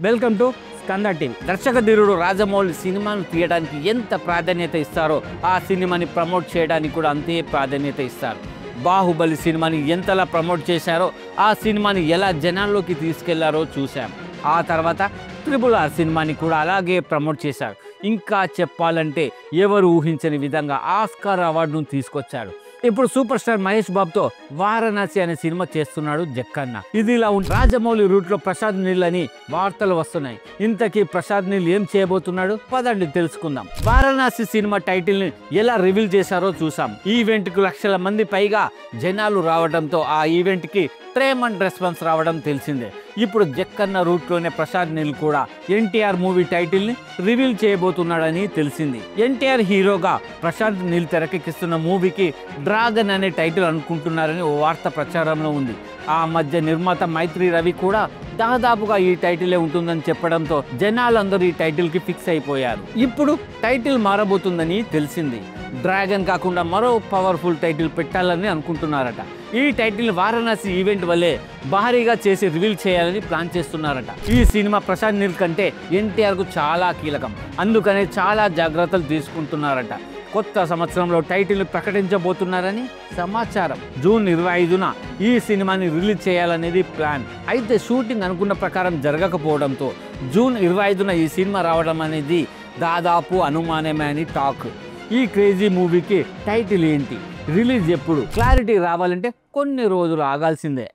Welcome to Skanda TV. దర్శక ధీరుడు రాజమౌళి సినిమాను తీయడానికి ఎంత ప్రాధాన్యత ఇస్తారో ఆ సినిమాని ప్రమోట్ చేయడానికి కూడా అంతే ప్రాధాన్యత ఇస్తారు. బాహుబలి సినిమాని ఎంతలా ప్రమోట్ చేశారో ఆ సినిమాని ఎలా జనాల్లోకి తీసుకెళ్లారో చూశాం. ఆ తర్వాత RRR సినిమాని కూడా అలాగే ప్రమోట్ చేశారు. ఇంకా చెప్పాలంటే ఎవరు ఊహించని విధంగా ఆస్కార్ అవార్డును తీసుకొచ్చాడు. ఇప్పుడు సూపర్ స్టార్ మహేష్ బాబుతో వారణాసి అనే సినిమా చేస్తున్నాడు జక్కన్న. ఇది ఇలా రాజమౌళి రూట్ లో ప్రసాద్ నీల్ అని వార్తలు వస్తున్నాయి. ఇంతకీ ప్రసాద్ నీల్ ఏం చేయబోతున్నాడు పదండి తెలుసుకుందాం. వారణాసి సినిమా టైటిల్ ని ఎలా రివీల్ చేశారో చూసాం. ఈవెంట్ కు లక్షల మంది పైగా జనాలు రావడంతో ఆ ఈవెంట్ కి ట్రేమండ్ రెస్పాన్స్ రావడం తెలిసిందే. ఇప్పుడు జక్కన్న రూట్ లోనే ప్రసాద్ నీల్ కూడా ఎన్టీఆర్ మూవీ టైటిల్ ని రివీల్ చేయబోతున్నాడని తెలిసింది. ఎన్టీఆర్ హీరోగా ప్రసాద్ నీల్ తెరకెక్కిస్తున్న మూవీకి డ్రాగన్ అనే టైటిల్ అనుకుంటున్నారని ఓ వార్త ప్రచారంలో ఉంది. ఆ మధ్య నిర్మాత మైత్రి రవి కూడా దాదాపుగా ఈ టైటిలే ఉంటుందని చెప్పడంతో జనాలందరూ ఈ టైటిల్ కి ఫిక్స్ అయిపోయారు. ఇప్పుడు టైటిల్ మారబోతుందని తెలిసింది. డ్రాగన్ కాకుండా మరో పవర్ఫుల్ టైటిల్ పెట్టాలని అనుకుంటున్నారట. ఈ టైటిల్ వారణాసి ఈవెంట్ వల్లే భారీగా చేసి రివీల్ చేయాలని ప్లాన్ చేస్తున్నారట. ఈ సినిమా ప్రసాద్ నీల్ కంటే ఎన్టీఆర్ కు చాలా కీలకం. అందుకనే చాలా జాగ్రత్తలు తీసుకుంటున్నారట. కొత్త సంవత్సరంలో టైటిల్ ప్రకటించబోతున్నారని సమాచారం. జూన్ 25న ఈ సినిమాని రిలీజ్ చేయాలనేది ప్లాన్. అయితే షూటింగ్ అనుకున్న ప్రకారం జరగకపోవడంతో జూన్ 25న ఈ సినిమా రావడం అనేది దాదాపు అనుమానమే అని టాక్. ఈ క్రేజీ మూవీకి టైటిల్ ఏంటి, రిలీజ్ ఎప్పుడు, క్లారిటీ రావాలంటే కొన్ని రోజులు ఆగాల్సిందే.